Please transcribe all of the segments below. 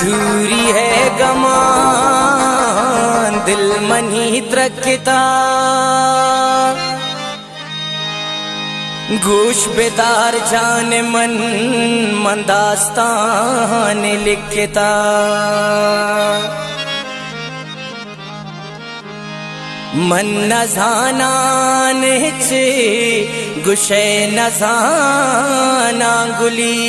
झूरी है गमान दिल मनी द्रक्ता गोश बेदार जान मन मंदास्तान लिखता मन नजानान चे गुशे नजाना गुली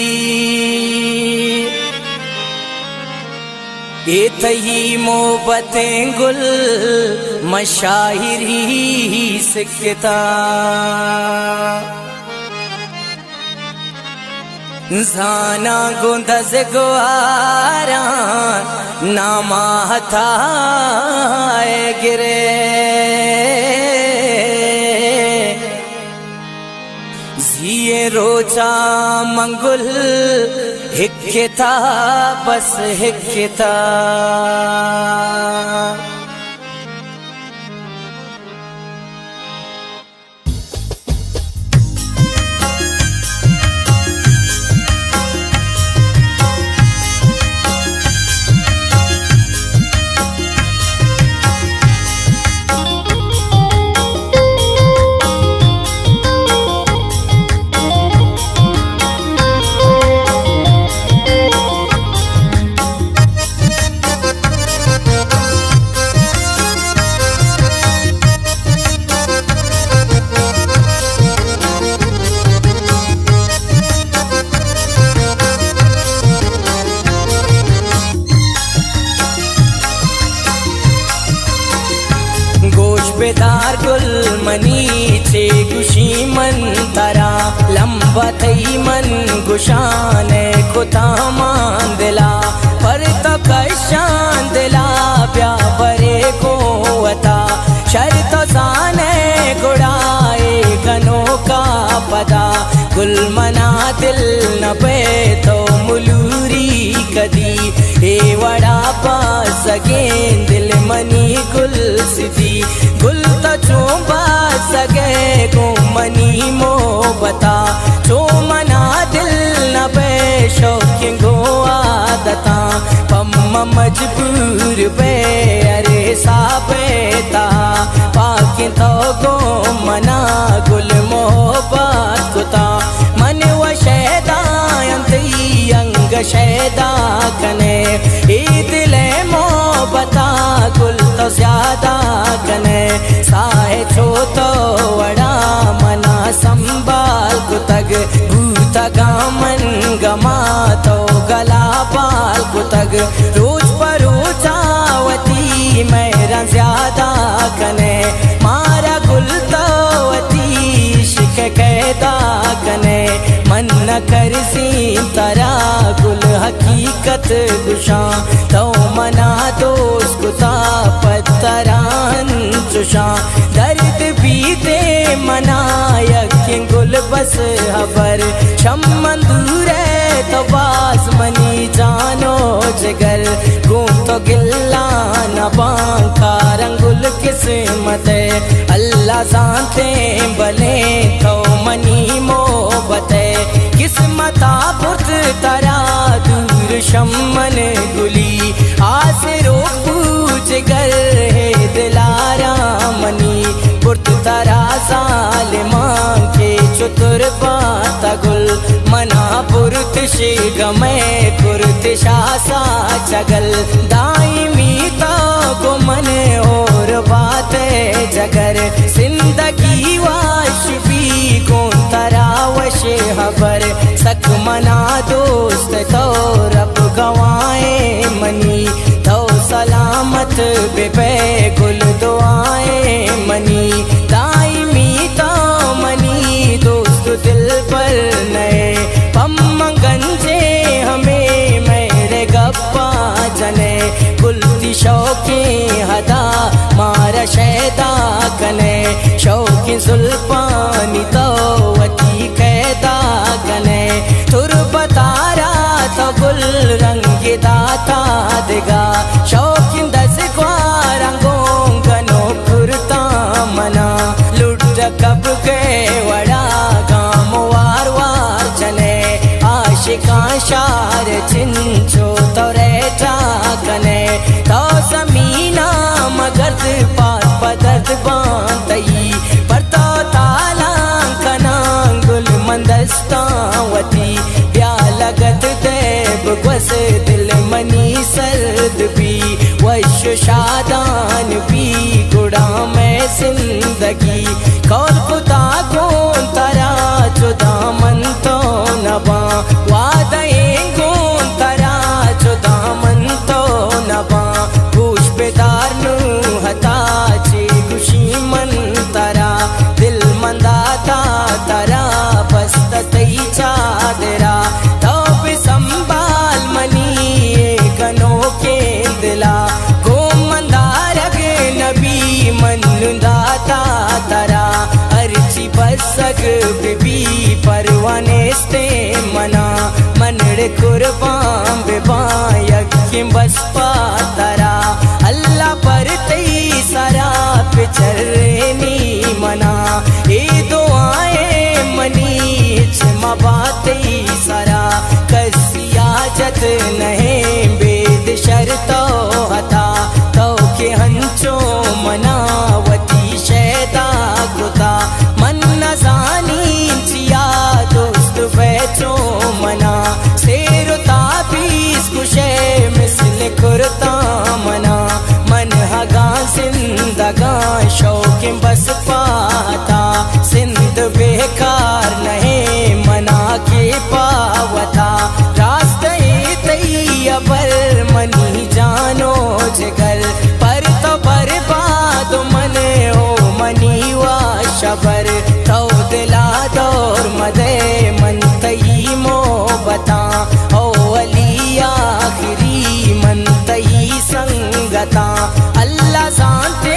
एतही मोहब्बतें गुल मशाहिरी सिकता जाना गुंदज गुआरा नामा हथाए गिरे जिए रोजा मंगुल हिक्ता बस हिक्ता बेदार गुल मनी चे गुशी मन तरा लंबा थई मन गुशान खुदा मान दिला पर तो कशान दिला प्या बरे को वता शर्त जाने गुड़ाए गनों का पदा गुल मना दिल न पे तो मुलूरी कदी ए वड़ा पा सके दिल मनी गुल सिदी गुल तो चोबा सके को मनी मो बता चो मना दिल न पे शौक़ गो आदता पम्मा मजबूर पे अरे साबेता पाके तो गो मना गुल मोहब्बत कुता मन व शैदा अंती अंग शैदा कने ए दिले मोहब्बता गुल तो ज्यादा कने साहे छो तो वड़ा मना संभाल कुतग भूतगा मन गमा तो गला पाल कुतग रोज परोचावती मेरा ज्यादा कने मारा गुल तो वती शिक कैदा कने मन न कर सी तरा गुल हकीकत गुशा तो मना दोस्त कुता पत्तरान चुशा दर्द बीते मनायक गुल बस हबर शम्मन दूर तो बास मनी जानो जगर गूं तो गिल्ला न बांका रंगुल किस्मत अल्लाह जानते बले तो मनी मोहब्बत किस्मता पुरत तरा दूर शम्मन गुली आस रोक पूछ गर है दिलारा मनी पुरत तरा साल मां के चतुर पाता गुल मना पुरत शिग में पुरत शासा चगल दाइमी तो को मन और बात जगर जिंदगी वाश भी को तरा वश हबर सक मना दोस्त तो रब गवाए मनी तो सलामत बेपे गुल दुआए मनी दाइमी तो मनी दोस्त दिल पर नए पम्मा गंजे हमें मेरे गप्पा जने गुलती शौकी हदा मारा शैदा कने शौकी सुल्पानी तो वती कैदा कने तुर बतारा तो गुल रंग दाता देगा शौकीन दस रंगों गनो कुर्ता मना लुट कब के वड़ा गाम वार वार चने आशिका शार चिंचो तो रहता कने तो जमीना मगर्द पात पदर्द बांतई पर तो ताला कनां गुल मंदस्तावती प्या लगत देव ग्वस दिल मनी सर्द भी वश शादान भी गुड़ा में जिंदगी कौल खुदा कौन तरा जुदा मन तो नबा वादे कौन तरा जुदा मन तो नबा गोश बेदार नू हता चे खुशी मन तरा दिल मंदाता तरा बस तई चादरा तो भी संभाल मनी गनो के दिला गो मंदारग नबी मनुदाता तरा अर्ची बसग बिबी परवाने स्ते मना मनड़ कुर्बान बेबायक बस पातरा अल्लाह पर तई सरा पिचरनी मना ए दुआएं मनी क्षमा बातई सरा कसियाजत नहीं बेद शर्तो हता तो के हंचो मनावती शैदा गुता मन न जानी चिया दोस्त बैठो मना सेरुता बीस कुशे मिसल कुरता मना मन हगा जिंदगा शौक बस पाता सिंध बेकार नहीं मना के पावता रास्ते तई अबर मनी जानो जगर पर तो बर्बाद मन हो मनी वा शबर तो दिला दौर मदे मन तई मो बता ओ अली आखिरी मन तई संगता अल्लाह जानते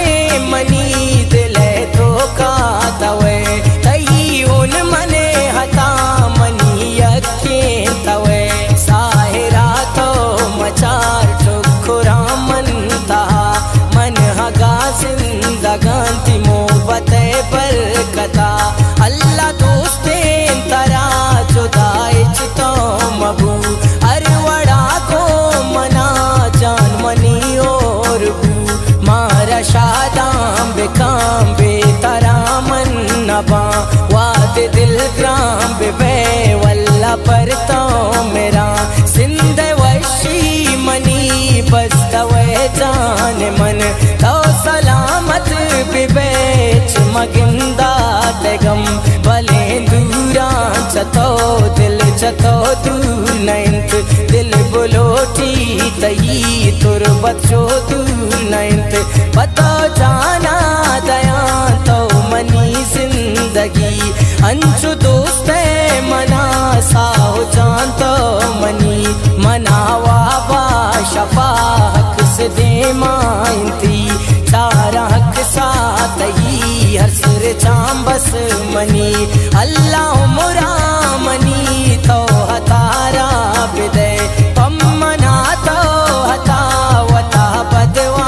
मनी दिले तो का तवे तई उन मने हता मनी यके तवे साहिरा तो मचार ठुकुरा मन तहा मन हगा जिंदगांती मोहब्बते बरकता अल्लाह दोस्ते तरा जुदाइच तो मबू अरवड़ा को मना जान मनी और बू मारा शादाम बेकाम बेतरा मन नबा वाद दिल ग्राम बे वल्ला पर तो मेरा सिंध वशी मनी बस तवे जान मन तो सलामत बेच मगिंदा तगम भले दूरा चतो दिल चतो दूर नैंत दिल बुलोटी तई तुर बच्चो दूर नैंत पता जाना दया तो मनी जिंदगी अंशु दोस्त मना साहो जान तो मनी मनावा बा शफा हक से दे माइंती सारा हक साथ ही हर सुर चाम बस मनी अल्लाह मुरा मनी तो हतारा बिदे पम मना तो हता वता बदवा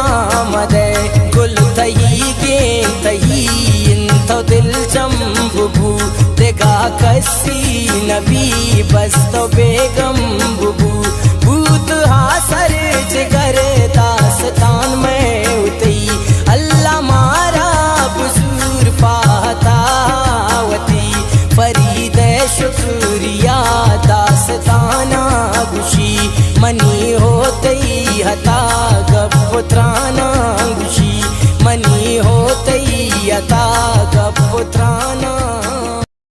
मदे गुल तही के तही इन तो दिल चंबू देगा कसी नबी बस तो बेगम